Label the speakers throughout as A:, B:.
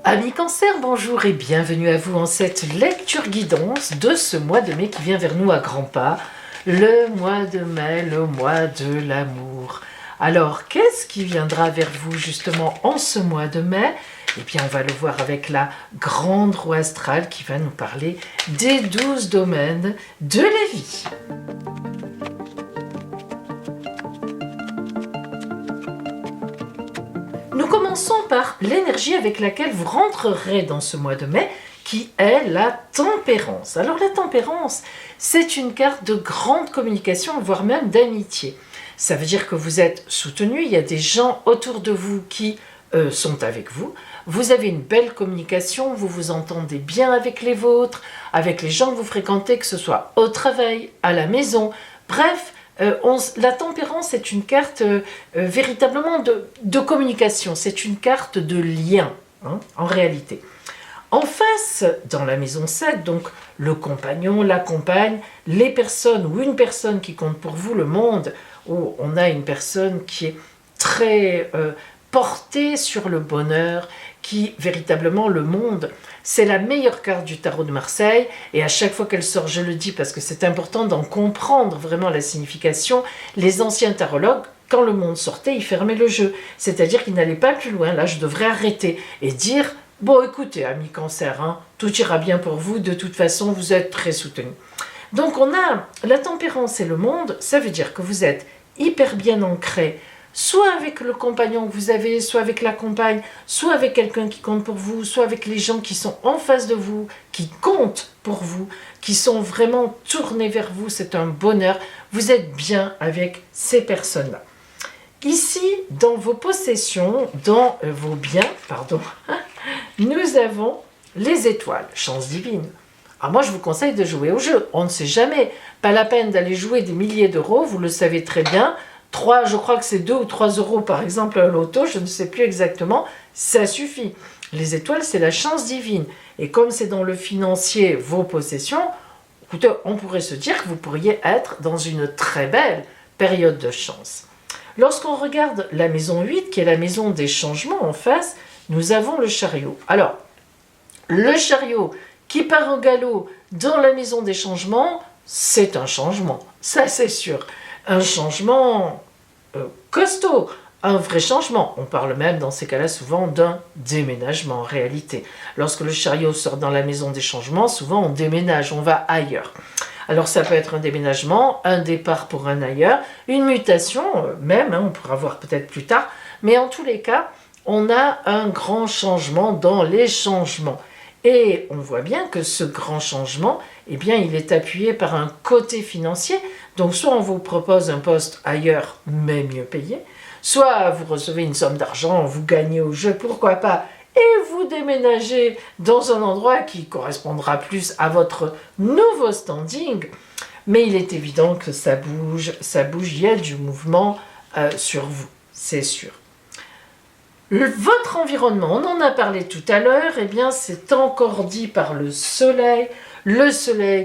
A: Amis Cancer, bonjour et bienvenue à vous en cette lecture guidance de ce mois de mai qui vient vers nous à grands pas. Le mois de mai, le mois de l'amour. Alors, qu'est-ce qui viendra vers vous justement en ce mois de mai? Eh bien, on va le voir avec la grande roue astrale qui va nous parler des 12 domaines de la vie. Nous commençons par l'énergie avec laquelle vous rentrerez dans ce mois de mai, qui est la tempérance. Alors la tempérance, c'est une carte de grande communication, voire même d'amitié. Ça veut dire que vous êtes soutenu, il y a des gens autour de vous qui sont avec vous. Vous avez une belle communication, vous vous entendez bien avec les vôtres, avec les gens que vous fréquentez, que ce soit au travail, à la maison, bref. La tempérance est une carte véritablement de communication, c'est une carte de lien, en réalité. En face, dans la maison 7, donc le compagnon, la compagne, les personnes ou une personne qui compte pour vous, le monde, où on a une personne qui est très portée sur le bonheur, qui véritablement le monde, c'est la meilleure carte du tarot de Marseille, et à chaque fois qu'elle sort, je le dis parce que c'est important d'en comprendre vraiment la signification, les anciens tarologues, quand le monde sortait, ils fermaient le jeu, c'est-à-dire qu'ils n'allaient pas plus loin. Là, je devrais arrêter et dire, bon écoutez, amis Cancer, tout ira bien pour vous, de toute façon, vous êtes très soutenus. Donc on a la tempérance et le monde, ça veut dire que vous êtes hyper bien ancré, soit avec le compagnon que vous avez, soit avec la compagne, soit avec quelqu'un qui compte pour vous, soit avec les gens qui sont en face de vous, qui comptent pour vous, qui sont vraiment tournés vers vous, c'est un bonheur, vous êtes bien avec ces personnes-là. Ici, dans vos possessions, dans vos biens, nous avons les étoiles, chance divine. Alors moi, je vous conseille de jouer au jeu, on ne sait jamais, pas la peine d'aller jouer des milliers d'euros, vous le savez très bien, je crois que c'est 2 ou 3 euros par exemple à l'auto, je ne sais plus exactement, ça suffit. Les étoiles, c'est la chance divine. Et comme c'est dans le financier, vos possessions, écoutez, on pourrait se dire que vous pourriez être dans une très belle période de chance. Lorsqu'on regarde la maison 8, qui est la maison des changements en face, nous avons le chariot. Alors, le chariot qui part au galop dans la maison des changements, c'est un changement, ça c'est sûr. Un changement costaud, un vrai changement. On parle même dans ces cas-là souvent d'un déménagement en réalité. Lorsque le chariot sort dans la maison des changements, souvent on déménage, on va ailleurs. Alors ça peut être un déménagement, un départ pour un ailleurs, une mutation même, on pourra voir peut-être plus tard, mais en tous les cas, on a un grand changement dans les changements. Et on voit bien que ce grand changement, eh bien, il est appuyé par un côté financier. Donc, soit on vous propose un poste ailleurs, mais mieux payé, soit vous recevez une somme d'argent, vous gagnez au jeu, pourquoi pas, et vous déménagez dans un endroit qui correspondra plus à votre nouveau standing. Mais il est évident que ça bouge, il y a du mouvement sur vous, c'est sûr. Votre environnement, on en a parlé tout à l'heure, eh bien c'est encore dit par le soleil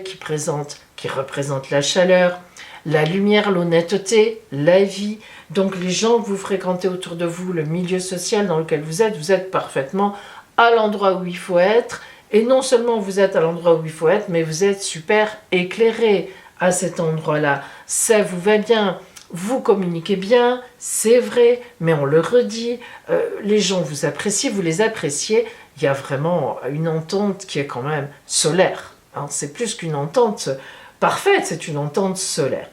A: qui représente la chaleur, la lumière, l'honnêteté, la vie. Donc les gens que vous fréquentez autour de vous, le milieu social dans lequel vous êtes parfaitement à l'endroit où il faut être. Et non seulement vous êtes à l'endroit où il faut être, mais vous êtes super éclairé à cet endroit-là. Ça vous va bien. Vous communiquez bien, c'est vrai, mais on le redit, les gens vous apprécient, vous les appréciez, il y a vraiment une entente qui est quand même solaire. C'est plus qu'une entente parfaite, c'est une entente solaire.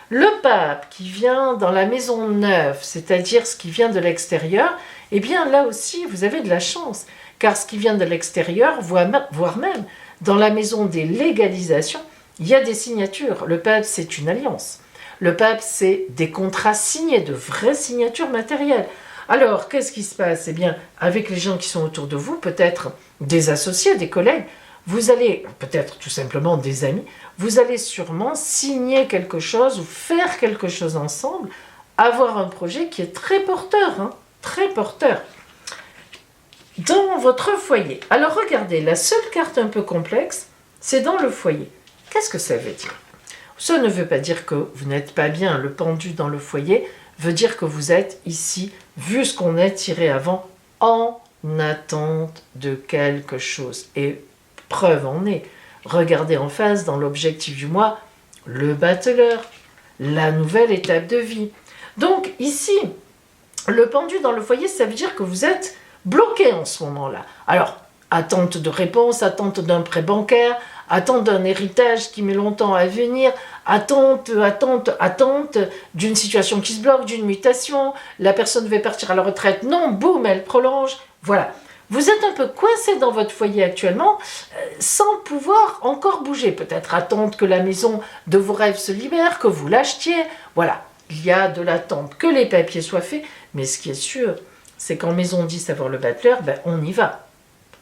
A: Le pape qui vient dans la maison 9, c'est-à-dire ce qui vient de l'extérieur, eh bien là aussi vous avez de la chance, car ce qui vient de l'extérieur, voire même dans la maison des légalisations, il y a des signatures. Le pape, c'est une alliance. Le pape, c'est des contrats signés, de vraies signatures matérielles. Alors, qu'est-ce qui se passe? Eh bien, avec les gens qui sont autour de vous, peut-être des associés, des collègues, vous allez, peut-être tout simplement des amis, vous allez sûrement signer quelque chose ou faire quelque chose ensemble, avoir un projet qui est très porteur, très porteur. Dans votre foyer. Alors, regardez, la seule carte un peu complexe, c'est dans le foyer. Qu'est-ce que ça veut dire? Ça ne veut pas dire que vous n'êtes pas bien, le pendu dans le foyer veut dire que vous êtes ici, vu ce qu'on a tiré avant, en attente de quelque chose. Et preuve en est, regardez en face dans l'objectif du mois, le battleur, la nouvelle étape de vie. Donc ici, le pendu dans le foyer, ça veut dire que vous êtes bloqué en ce moment-là. Alors, attente de réponse, attente d'un prêt bancaire, attente d'un héritage qui met longtemps à venir, attente d'une situation qui se bloque, d'une mutation, la personne veut partir à la retraite, non, boum, elle prolonge, voilà. Vous êtes un peu coincé dans votre foyer actuellement, sans pouvoir encore bouger. Peut-être attendre que la maison de vos rêves se libère, que vous l'achetiez, voilà. Il y a de l'attente, que les papiers soient faits, mais ce qui est sûr, c'est qu'en maison 10 avoir le battleur, ben on y va.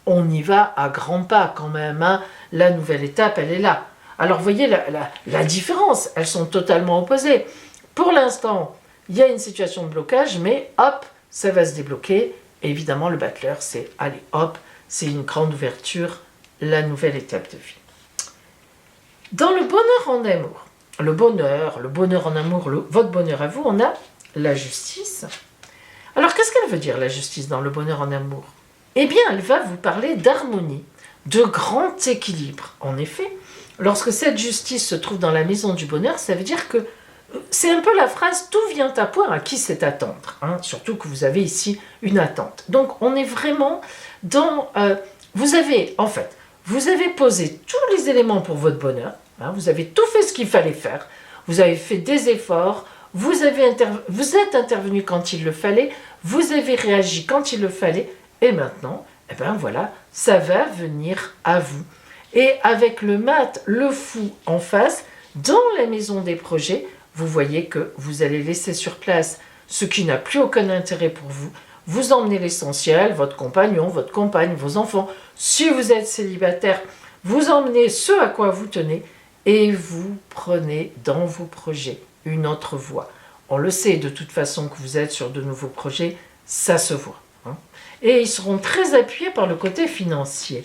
A: On y va à grands pas quand même, hein. La nouvelle étape, elle est là. Alors, voyez la différence, elles sont totalement opposées. Pour l'instant, il y a une situation de blocage, mais hop, ça va se débloquer. Et évidemment, le battleur, c'est, allez, hop, c'est une grande ouverture, la nouvelle étape de vie. Dans le bonheur en amour, le bonheur en amour, votre bonheur à vous, on a la justice. Alors, qu'est-ce qu'elle veut dire, la justice, dans le bonheur en amour? Eh bien, elle va vous parler d'harmonie, de grand équilibre. En effet, lorsque cette justice se trouve dans la maison du bonheur, ça veut dire que c'est un peu la phrase « tout vient à point, à qui c'est attendre hein ?» Surtout que vous avez ici une attente. Donc, on est vraiment dans... vous avez posé tous les éléments pour votre bonheur. Hein, vous avez tout fait ce qu'il fallait faire. Vous avez fait des efforts. Vous êtes intervenu quand il le fallait. Vous avez réagi quand il le fallait. Et maintenant, eh ben voilà, ça va venir à vous. Et avec le mat, le fou en face, dans la maison des projets, vous voyez que vous allez laisser sur place ce qui n'a plus aucun intérêt pour vous. Vous emmenez l'essentiel, votre compagnon, votre compagne, vos enfants. Si vous êtes célibataire, vous emmenez ce à quoi vous tenez et vous prenez dans vos projets une autre voie. On le sait de toute façon que vous êtes sur de nouveaux projets, ça se voit. Hein. Et ils seront très appuyés par le côté financier.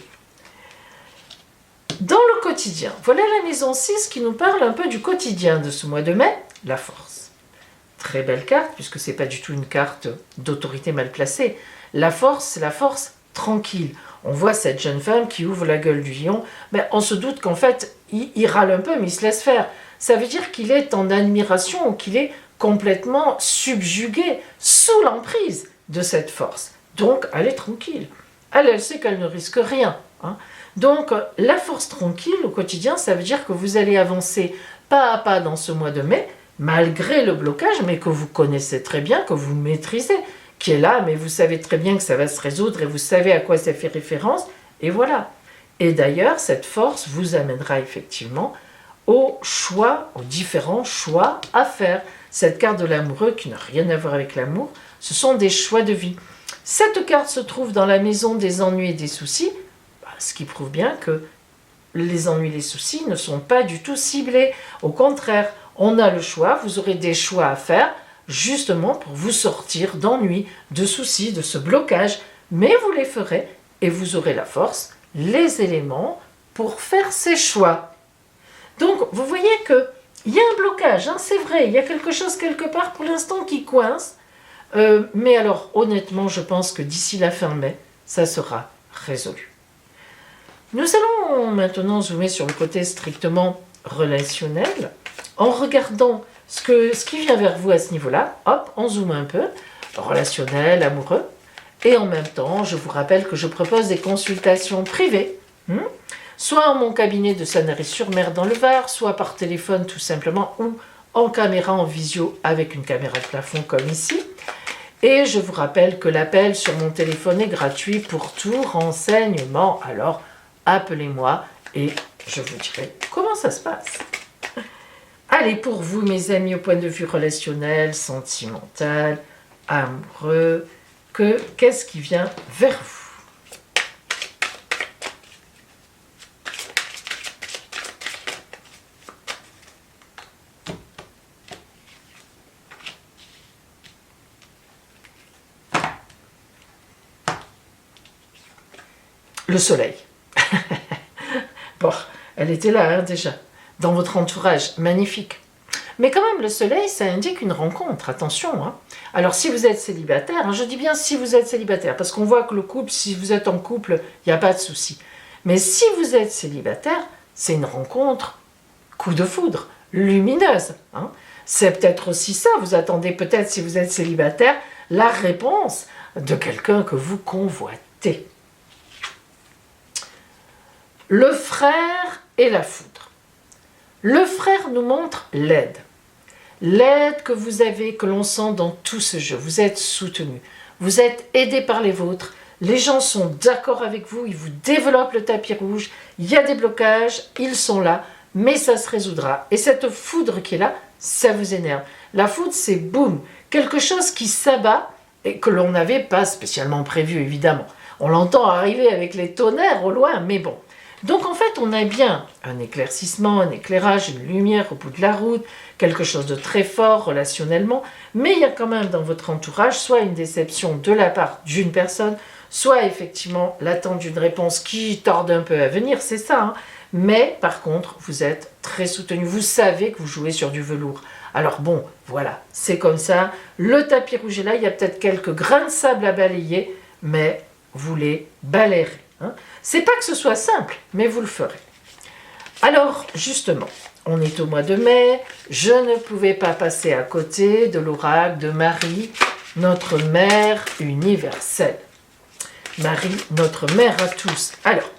A: Dans le quotidien, voilà la maison 6 qui nous parle un peu du quotidien de ce mois de mai, la force. Très belle carte, puisque ce n'est pas du tout une carte d'autorité mal placée. La force, c'est la force tranquille. On voit cette jeune femme qui ouvre la gueule du lion, mais on se doute qu'en fait, il râle un peu, mais il se laisse faire. Ça veut dire qu'il est en admiration ou qu'il est complètement subjugué, sous l'emprise de cette force. Donc, elle est tranquille. Elle sait qu'elle ne risque rien. Hein. Donc, la force tranquille au quotidien, ça veut dire que vous allez avancer pas à pas dans ce mois de mai, malgré le blocage, mais que vous connaissez très bien, que vous maîtrisez, qui est là, mais vous savez très bien que ça va se résoudre et vous savez à quoi ça fait référence, et voilà. Et d'ailleurs, cette force vous amènera effectivement aux choix, aux différents choix à faire. Cette carte de l'amoureux, qui n'a rien à voir avec l'amour, ce sont des choix de vie. Cette carte se trouve dans la maison des ennuis et des soucis, ce qui prouve bien que les ennuis et les soucis ne sont pas du tout ciblés. Au contraire, on a le choix, vous aurez des choix à faire, justement pour vous sortir d'ennuis, de soucis, de ce blocage, mais vous les ferez et vous aurez la force, les éléments pour faire ces choix. Donc, vous voyez qu'il y a un blocage, hein, c'est vrai, il y a quelque chose quelque part pour l'instant qui coince, mais alors, honnêtement, je pense que d'ici la fin mai, ça sera résolu. Nous allons maintenant zoomer sur le côté strictement relationnel, en regardant ce qui vient vers vous à ce niveau-là. Hop, on zoome un peu, relationnel, amoureux, et en même temps, je vous rappelle que je propose des consultations privées, soit en mon cabinet de Sanary-sur-Mer dans le Var, soit par téléphone tout simplement, ou en caméra, en visio, avec une caméra de plafond comme ici. Et je vous rappelle que l'appel sur mon téléphone est gratuit pour tout renseignement. Alors, appelez-moi et je vous dirai comment ça se passe. Allez, pour vous, mes amis, au point de vue relationnel, sentimental, amoureux, qu'est-ce qui vient vers vous? Le soleil. Bon, elle était là hein, déjà, dans votre entourage, magnifique. Mais quand même, le soleil, ça indique une rencontre, attention. Hein. Alors, si vous êtes célibataire, hein, je dis bien si vous êtes célibataire, parce qu'on voit que le couple, si vous êtes en couple, il n'y a pas de souci. Mais si vous êtes célibataire, c'est une rencontre coup de foudre, lumineuse. Hein. C'est peut-être aussi ça, vous attendez peut-être, si vous êtes célibataire, la réponse de quelqu'un que vous convoitez. Le frère et la foudre. Le frère nous montre l'aide. L'aide que vous avez, que l'on sent dans tout ce jeu. Vous êtes soutenu. Vous êtes aidé par les vôtres. Les gens sont d'accord avec vous. Ils vous développent le tapis rouge. Il y a des blocages. Ils sont là. Mais ça se résoudra. Et cette foudre qui est là, ça vous énerve. La foudre, c'est boum. Quelque chose qui s'abat et que l'on n'avait pas spécialement prévu, évidemment. On l'entend arriver avec les tonnerres au loin, mais bon. Donc en fait, on a bien un éclaircissement, un éclairage, une lumière au bout de la route, quelque chose de très fort relationnellement, mais il y a quand même dans votre entourage soit une déception de la part d'une personne, soit effectivement l'attente d'une réponse qui tarde un peu à venir, c'est ça. Hein. Mais par contre, vous êtes très soutenu, vous savez que vous jouez sur du velours. Alors bon, voilà, c'est comme ça. Le tapis rouge est là, il y a peut-être quelques grains de sable à balayer, mais vous les balayerez. Hein. C'est pas que ce soit simple, mais vous le ferez. Alors, justement, on est au mois de mai, je ne pouvais pas passer à côté de l'oracle de Marie, notre mère universelle. Marie, notre mère à tous. Alors,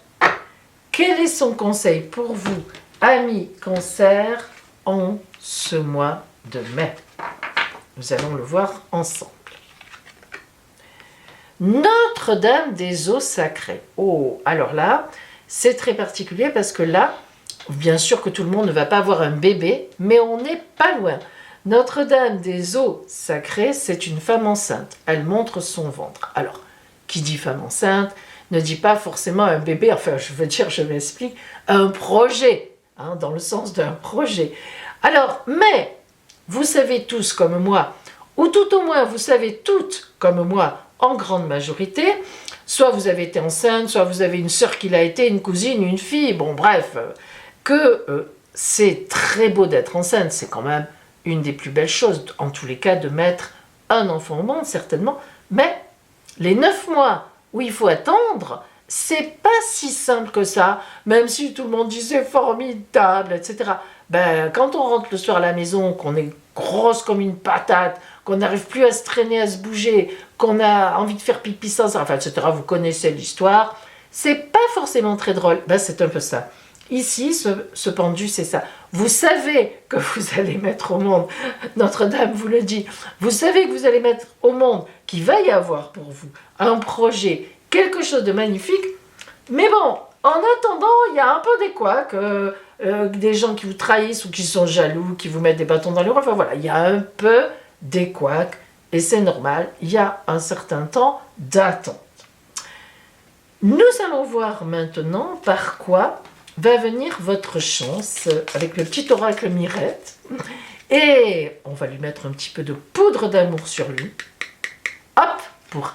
A: quel est son conseil pour vous, amis Cancer, en ce mois de mai? Nous allons le voir ensemble. Notre-Dame des eaux sacrées. Oh, alors là, c'est très particulier parce que là, bien sûr que tout le monde ne va pas avoir un bébé, mais on n'est pas loin. Notre-Dame des eaux sacrées, c'est une femme enceinte. Elle montre son ventre. Alors, qui dit femme enceinte ne dit pas forcément un bébé, enfin, je veux dire, je m'explique, un projet, hein, dans le sens d'un projet. Alors, mais, vous savez tous comme moi, ou tout au moins vous savez toutes comme moi, en grande majorité, soit vous avez été enceinte, soit vous avez une sœur qui l'a été, une cousine, une fille, bon bref, c'est très beau d'être enceinte, c'est quand même une des plus belles choses, en tous les cas, de mettre un enfant au monde, certainement, mais les 9 mois où il faut attendre, c'est pas si simple que ça, même si tout le monde dit c'est formidable, etc. Ben, quand on rentre le soir à la maison, qu'on est grosse comme une patate, qu'on n'arrive plus à se traîner, à se bouger, qu'on a envie de faire pipi sans ça, enfin, etc. Vous connaissez l'histoire. C'est pas forcément très drôle. Ben, c'est un peu ça. Ici, ce pendu, c'est ça. Vous savez que vous allez mettre au monde, Notre-Dame vous le dit, vous savez que vous allez mettre au monde, qu'il va y avoir pour vous un projet, quelque chose de magnifique, mais bon, en attendant, il y a un peu des couacs, des gens qui vous trahissent ou qui sont jaloux, qui vous mettent des bâtons dans les roues, enfin voilà, il y a un peu des couacs, et c'est normal, il y a un certain temps d'attente. Nous allons voir maintenant par quoi va venir votre chance avec le petit oracle Mirette, et on va lui mettre un petit peu de poudre d'amour sur lui, hop, pour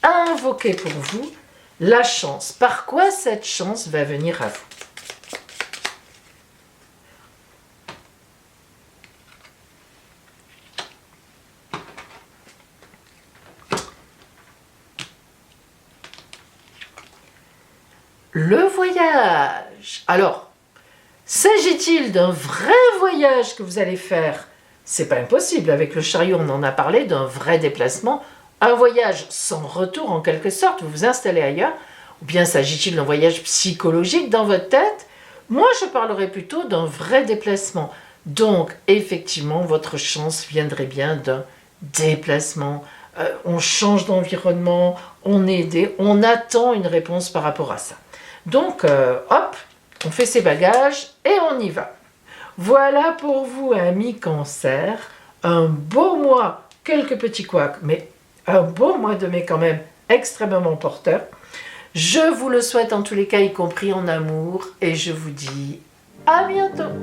A: invoquer pour vous la chance. Par quoi cette chance va venir à vous? Le voyage. Alors, s'agit-il d'un vrai voyage que vous allez faire? C'est pas impossible. Avec le chariot, on en a parlé d'un vrai déplacement. Un voyage sans retour, en quelque sorte, vous vous installez ailleurs. Ou bien s'agit-il d'un voyage psychologique dans votre tête? Moi, je parlerais plutôt d'un vrai déplacement. Donc, effectivement, votre chance viendrait bien d'un déplacement. On change d'environnement, on est aidé, on attend une réponse par rapport à ça. Donc, hop, on fait ses bagages et on y va. Voilà pour vous, amis Cancer, un beau mois, quelques petits couacs, mais un beau mois de mai quand même extrêmement porteur. Je vous le souhaite en tous les cas, y compris en amour, et je vous dis à bientôt.